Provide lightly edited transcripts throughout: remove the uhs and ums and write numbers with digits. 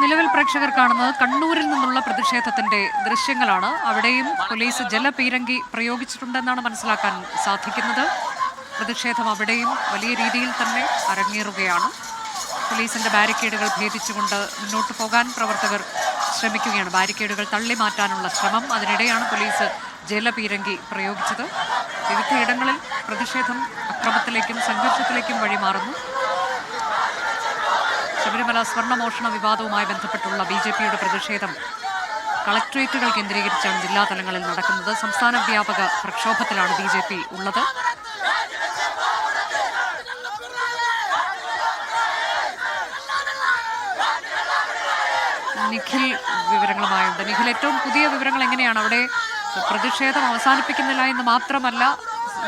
നിലവിൽ പ്രേക്ഷകർ കാണുന്നത് കണ്ണൂരിൽ നിന്നുള്ള പ്രതിഷേധത്തിന്റെ ദൃശ്യങ്ങളാണ്. അവിടെയും പോലീസ് ജലപീരങ്കി പ്രയോഗിച്ചിട്ടുണ്ടെന്നാണ് മനസ്സിലാക്കാൻ സാധിക്കുന്നത്. പ്രതിഷേധം അവിടെയും വലിയ രീതിയിൽ തന്നെ അരങ്ങേറുകയാണ്. പോലീസിന്റെ ബാരിക്കേഡുകൾ ഭേദിച്ചുകൊണ്ട് മുന്നോട്ട് പോകാൻ പ്രവർത്തകർ ശ്രമിക്കുകയാണ്. ബാരിക്കേഡുകൾ തള്ളി മാറ്റാനുള്ള ശ്രമം. അതിനിടെയാണ് പോലീസ് ജലപീരങ്കി പ്രയോഗിച്ചത്. വിവിധയിടങ്ങളിൽ പ്രതിഷേധം അക്രമത്തിലേക്കും സംഘർഷത്തിലേക്കും വഴിമാറുന്നു. ശബരിമല സ്വർണ്ണമോഷണ വിവാദവുമായി ബന്ധപ്പെട്ടുള്ള BJPയുടെ പ്രതിഷേധം കളക്ട്രേറ്റുകൾ കേന്ദ്രീകരിച്ചാണ് ജില്ലാ തലങ്ങളിൽ നടക്കുന്നത്. സംസ്ഥാന വ്യാപക പ്രക്ഷോഭത്തിലാണ് BJP ഉള്ളത്. നിഖിൽ വിവരങ്ങളുമായുണ്ട്. നിഖിൽ, ഏറ്റവും പുതിയ വിവരങ്ങൾ എങ്ങനെയാണ്? അവിടെ പ്രതിഷേധം അവസാനിപ്പിക്കുന്നില്ല എന്ന് മാത്രമല്ല,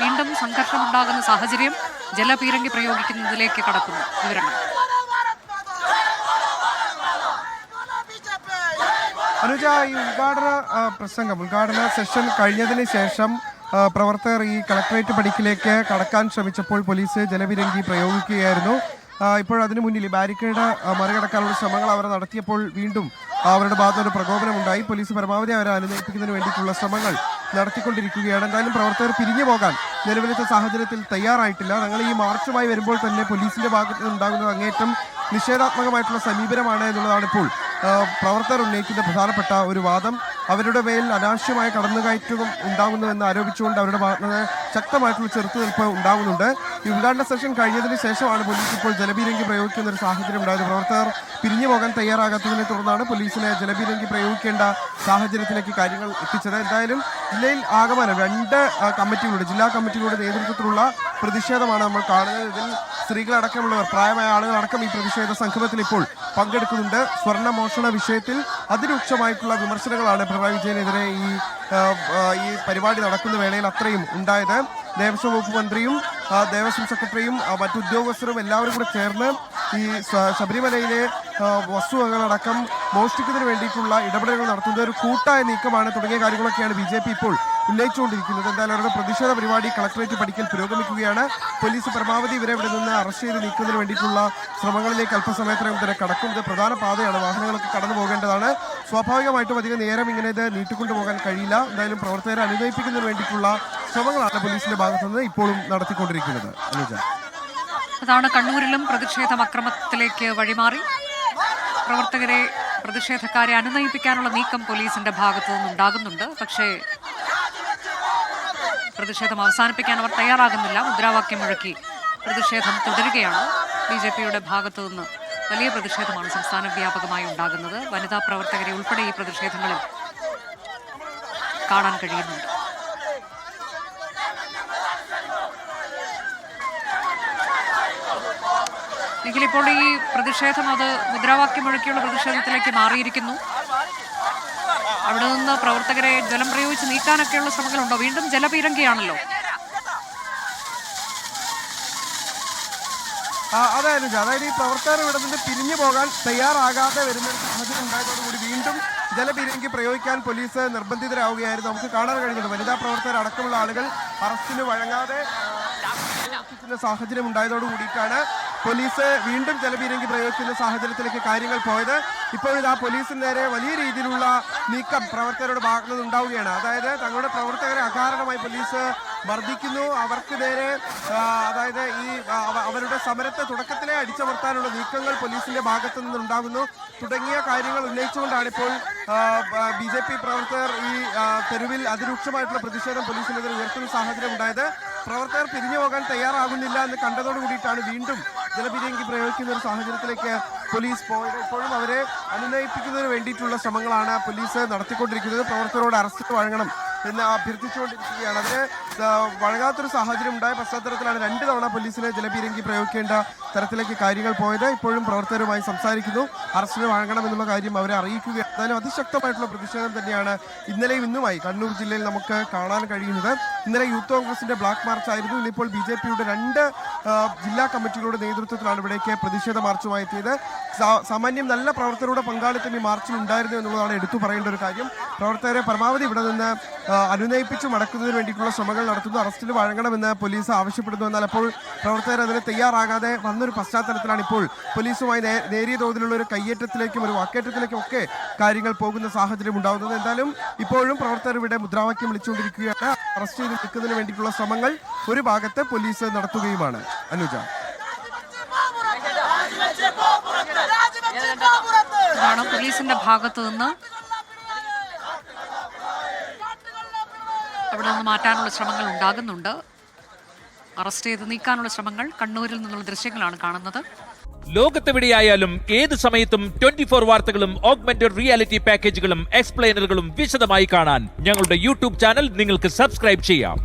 വീണ്ടും സംഘർഷമുണ്ടാകുന്ന സാഹചര്യം, ജലപീരങ്കി പ്രയോഗിക്കുന്നതിലേക്ക് കടക്കുന്നു. വിവരങ്ങൾ. അനുജ, ഈ ഉദ്ഘാടന സെഷൻ കഴിഞ്ഞതിന് ശേഷം പ്രവർത്തകർ ഈ കളക്ടറേറ്റ് പടിക്കിലേക്ക് കടക്കാൻ ശ്രമിച്ചപ്പോൾ പോലീസ് ജലപീരങ്കി പ്രയോഗിക്കുകയായിരുന്നു. ഇപ്പോൾ അതിനു മുന്നിൽ ബാരിക്കേഡ് മറികടക്കാനുള്ള ശ്രമങ്ങൾ അവർ നടത്തിയപ്പോൾ വീണ്ടും അവരുടെ ഭാഗത്തൊരു പ്രകോപനമുണ്ടായി. പോലീസ് പരമാവധി അവരെ അനുനയിപ്പിക്കുന്നതിന് വേണ്ടിയിട്ടുള്ള ശ്രമങ്ങൾ നടത്തിക്കൊണ്ടിരിക്കുകയാണ്. എന്തായാലും പ്രവർത്തകർ പിരിഞ്ഞു പോകാൻ നിലവിലത്തെ സാഹചര്യത്തിൽ തയ്യാറായിട്ടില്ല. ഞങ്ങൾ ഈ മാർച്ചുമായി വരുമ്പോൾ തന്നെ പോലീസിന്റെ ഭാഗത്ത് നിന്നുണ്ടാകുന്നത് അങ്ങേറ്റം നിഷേധാത്മകമായിട്ടുള്ള സമീപനമാണ് എന്നുള്ളതാണ് ഇപ്പോൾ പ്രവർത്തകർ ഉന്നയിക്കുന്ന പ്രധാനപ്പെട്ട ഒരു വാദം. അവരുടെ മേൽ അനാവശ്യമായ കടന്നുകയറ്റം ഉണ്ടാകുന്നുവെന്ന് ആരോപിച്ചുകൊണ്ട് അവരുടെ ഭാഗത്ത് ശക്തമായിട്ടുള്ള ചെറുത്തുനിൽപ്പ് ഉണ്ടാകുന്നുണ്ട്. ഈ ഉദ്ഘാടന സെഷൻ കഴിഞ്ഞതിന് ശേഷമാണ് പോലീസ് ഇപ്പോൾ ജലപീരങ്കി പ്രയോഗിക്കുന്ന ഒരു സാഹചര്യം ഉണ്ടായത്. പ്രവർത്തകർ പിരിഞ്ഞു പോകാൻ തയ്യാറാകാത്തതിനെ തുടർന്നാണ് പോലീസിനെ ജലപീരങ്കി പ്രയോഗിക്കേണ്ട സാഹചര്യത്തിലേക്ക് കാര്യങ്ങൾ എത്തിച്ചത്. എന്തായാലും ജില്ലയിൽ ആകമാനം 2 കമ്മിറ്റികളുടെ ജില്ലാ കമ്മിറ്റികളുടെ നേതൃത്വത്തിലുള്ള പ്രതിഷേധമാണ് നമ്മൾ കാണുന്നത്. ഇതിൽ സ്ത്രീകളടക്കമുള്ളവർ, പ്രായമായ ആളുകളടക്കം ഈ പ്രതിഷേധ സംഗമത്തിൽ ഇപ്പോൾ പങ്കെടുക്കുന്നുണ്ട്. സ്വർണ്ണമോഷണ വിഷയത്തിൽ അതിരൂക്ഷമായിട്ടുള്ള വിമർശനങ്ങളാണ് പിണറായി വിജയനെതിരെ ഈ പരിപാടി നടക്കുന്ന വേളയിൽ അത്രയും ഉണ്ടായത്. ദേവസ്വം വകുപ്പ് മന്ത്രിയും ദേവസ്വം സെക്രട്ടറിയും മറ്റു ഉദ്യോഗസ്ഥരും എല്ലാവരും കൂടെ ചേർന്ന് ഈ ശബരിമലയിലെ വസ്തുവകകളടക്കം മോഷ്ടിക്കുന്നതിന് വേണ്ടിയിട്ടുള്ള ഇടപെടലുകൾ നടത്തുന്നത് ഒരു കൂട്ടായ നീക്കമാണ് തുടങ്ങിയ കാര്യങ്ങളൊക്കെയാണ് BJP ഇപ്പോൾ ഉന്നയിച്ചുകൊണ്ടിരിക്കുന്നത്. എന്തായാലും അവരുടെ പ്രതിഷേധ പരിപാടി കളക്ടറേറ്റ് പടിക്കൽ പുരോഗമിക്കുകയാണ്. പോലീസ് പരമാവധി ഇവരെ ഇവിടെ നിന്ന് അറസ്റ്റ് ചെയ്ത് നീക്കുന്നതിന് വേണ്ടിയിട്ടുള്ള ശ്രമങ്ങളിലേക്ക് അല്പസമയത്തിനകം തന്നെ കടക്കും. ഇത് പ്രധാന പാതയാണ്, വാഹനങ്ങളൊക്കെ കടന്നു പോകേണ്ടതാണ്. സ്വാഭാവികമായിട്ടും അധികം നേരം ഇങ്ങനെ ഇത് നീട്ടിക്കൊണ്ടുപോകാൻ കഴിയില്ല. എന്തായാലും പ്രവർത്തകരെ അനുനയിപ്പിക്കുന്നതിന് വേണ്ടിയിട്ടുള്ള ശ്രമങ്ങളാണ് പോലീസിന്റെ ഭാഗത്തുനിന്ന് ഇപ്പോഴും നടത്തിക്കൊണ്ടിരിക്കുന്നത്. അനുജ, അതാണ് കണ്ണൂരിലും പ്രതിഷേധം അക്രമത്തിലേക്ക് വഴിമാറി. പ്രതിഷേധക്കാരെ അനുനയിപ്പിക്കാനുള്ള നീക്കം പോലീസിന്റെ ഭാഗത്തു നിന്നുണ്ടാകുന്നുണ്ട്. പക്ഷേ പ്രതിഷേധം അവസാനിപ്പിക്കാൻ അവർ തയ്യാറാകുന്നില്ല. മുദ്രാവാക്യം മുഴക്കി പ്രതിഷേധം തുടരുകയാണ്. BJPയുടെ ഭാഗത്തു നിന്ന് വലിയ പ്രതിഷേധമാണ് സംസ്ഥാന വ്യാപകമായി ഉണ്ടാകുന്നത്. വനിതാ പ്രവർത്തകരെ ഉൾപ്പെടെ ഈ പ്രതിഷേധങ്ങളിൽ കാണാൻ കഴിയുന്നുണ്ട്. എങ്കിലിപ്പോൾ ഈ പ്രതിഷേധം അത് മുദ്രാവാക്യം മുഴക്കിയുള്ള പ്രതിഷേധത്തിലേക്ക് മാറിയിരിക്കുന്നു. അവിടെ നിന്ന് പ്രവർത്തകരെ ജലം പ്രയോഗിച്ച് നീക്കാനൊക്കെയുള്ള ശ്രമങ്ങളുണ്ടോ? വീണ്ടും ജലപീരങ്കിയാണല്ലോ. അതായത് ഈ പ്രവർത്തകർ ഇവിടെ നിന്ന് പിരിഞ്ഞു പോകാൻ തയ്യാറാകാതെ വരുന്ന ഒരു സാഹചര്യം ഉണ്ടായതോടുകൂടി വീണ്ടും ജലപീരങ്കി പ്രയോഗിക്കാൻ പോലീസ് നിർബന്ധിതരാവുകയായിരുന്നു. നമുക്ക് കാണാൻ കഴിയുന്നുണ്ട്, വനിതാ പ്രവർത്തകർ അടക്കമുള്ള ആളുകൾ അറസ്റ്റിന് വഴങ്ങാതെ സാഹചര്യം ഉണ്ടായതോടു കൂടിയിട്ടാണ് പോലീസ് വീണ്ടും ജലപീരങ്കി പ്രയോഗിക്കുന്ന സാഹചര്യത്തിലേക്ക് കാര്യങ്ങൾ പോയത്. ഇപ്പോൾ ആ പോലീസിന് നേരെ വലിയ രീതിയിലുള്ള നീക്കം പ്രവർത്തകരുടെ ഭാഗത്തു നിന്ന് ഉണ്ടാവുകയാണ്. അതായത് തങ്ങളുടെ പ്രവർത്തകരെ അകാരണമായി പോലീസ് മർദ്ദിക്കുന്നു, അവർക്ക് നേരെ അതായത് അവരുടെ സമരത്തെ തുടക്കത്തിലെ അടിച്ചമർത്താനുള്ള നീക്കങ്ങൾ പോലീസിന്റെ ഭാഗത്തു നിന്നുണ്ടാകുന്നു തുടങ്ങിയ കാര്യങ്ങൾ ഉന്നയിച്ചുകൊണ്ടാണ് ഇപ്പോൾ BJP പ്രവർത്തകർ ഈ തെരുവിൽ അതിരൂക്ഷമായിട്ടുള്ള പ്രതിഷേധം പോലീസിനെതിരെ ഉയർത്തുന്ന സാഹചര്യം ഉണ്ടായത്. പ്രവർത്തകർ പിരിഞ്ഞു പോകാൻ തയ്യാറാകുന്നില്ല എന്ന് കണ്ടതോടു കൂടിയിട്ടാണ് വീണ്ടും ജലപീരങ്കി പ്രയോഗിക്കുന്ന ഒരു സാഹചര്യത്തിലേക്ക് പോലീസ് പോയത്. ഇപ്പോഴും അവരെ അനുനയിപ്പിക്കുന്നതിന് വേണ്ടിയിട്ടുള്ള ശ്രമങ്ങളാണ് പോലീസ് നടത്തിക്കൊണ്ടിരിക്കുന്നത്. പ്രവർത്തകരോട് അറസ്റ്റ് വഴങ്ങണം എന്ന് അഭ്യർത്ഥിച്ചുകൊണ്ടിരിക്കുകയാണ്. അതിന് വഴങ്ങാത്തൊരു സാഹചര്യം ഉണ്ടായ പശ്ചാത്തലത്തിലാണ് 2 തവണ പോലീസിന് ജലപീരങ്കി പ്രയോഗിക്കേണ്ട തരത്തിലേക്ക് കാര്യങ്ങൾ പോയത്. ഇപ്പോഴും പ്രവർത്തകരുമായി സംസാരിക്കുന്നു, അറസ്റ്റിന് വഴങ്ങണം എന്നുള്ള കാര്യം അവരെ അറിയിക്കുകയാണ്. എന്തായാലും അതിശക്തമായിട്ടുള്ള പ്രതിഷേധം തന്നെയാണ് ഇന്നലെയും ഇന്നുമായി കണ്ണൂർ ജില്ലയിൽ നമുക്ക് കാണാൻ കഴിയുന്നത്. ഇന്നലെ യൂത്ത് കോൺഗ്രസിന്റെ ബ്ലാക്ക് മാർച്ച് ആയിരുന്നു. ഇന്നിപ്പോൾ BJPയുടെ 2 ജില്ലാ കമ്മിറ്റികളുടെ നേതൃത്വത്തിലാണ് ഇവിടേക്ക് പ്രതിഷേധ മാർച്ചുമായി എത്തിയത്. സാമാന്യം നല്ല പ്രവർത്തകരുടെ പങ്കാളിത്തം ഈ മാർച്ചിൽ ഉണ്ടായിരുന്നു എന്നുള്ളതാണ് എടുത്തു പറയേണ്ട ഒരു കാര്യം. പ്രവർത്തകരെ പരമാവധി ഇവിടെ നിന്ന് അനുനയിപ്പിച്ച് മടക്കുന്നതിന് വേണ്ടിയിട്ടുള്ള ശ്രമങ്ങൾ നടത്തുന്നു. അറസ്റ്റിൽ വഴങ്ങണമെന്ന് പോലീസ് ആവശ്യപ്പെടുന്നു. എന്നാൽ അപ്പോൾ പ്രവർത്തകർ അതിന് തയ്യാറാകാതെ വന്നൊരു പശ്ചാത്തലത്തിലാണ് ഇപ്പോൾ പോലീസുമായി നേരിയ തോതിലുള്ള ഒരു കയ്യേറ്റത്തിലേക്കും ഒരു വാക്കേറ്റത്തിലേക്കും ഒക്കെ കാര്യങ്ങൾ പോകുന്ന സാഹചര്യം ഉണ്ടാകുന്നത്. എന്തായാലും ഇപ്പോഴും പ്രവർത്തകർ ഇവിടെ മുദ്രാവാക്യം വിളിച്ചുകൊണ്ടിരിക്കുകയാണ്. അറസ്റ്റ് ചെയ്ത് നിൽക്കുന്നതിന് വേണ്ടിയിട്ടുള്ള ശ്രമങ്ങൾ ഒരു ഭാഗത്ത് പോലീസ് നടത്തുകയുമാണ്. അനുജ, ഇതാണ് പോലീസിന്റെ ഭാഗത്തു നിന്ന് അവിടെ നിന്ന് മാറ്റാനുള്ള ശ്രമങ്ങൾ ഉണ്ടാകുന്നുണ്ട്. അറസ്റ്റ് ചെയ്ത് നീക്കാനുള്ള ശ്രമങ്ങൾ കണ്ണൂരിൽ നിന്നുള്ള ദൃശ്യങ്ങളാണ് കാണുന്നത്. ലോകത്തെവിടെയായാലും ഏത് സമയത്തും 24 വാർത്തകളും ഓഗ്മെന്റഡ് റിയാലിറ്റി പാക്കേജുകളും എക്സ്പ്ലെയിനറുകളും വിശദമായി കാണാൻ ഞങ്ങളുടെ യൂട്യൂബ് ചാനൽ നിങ്ങൾക്ക് സബ്സ്ക്രൈബ് ചെയ്യാം.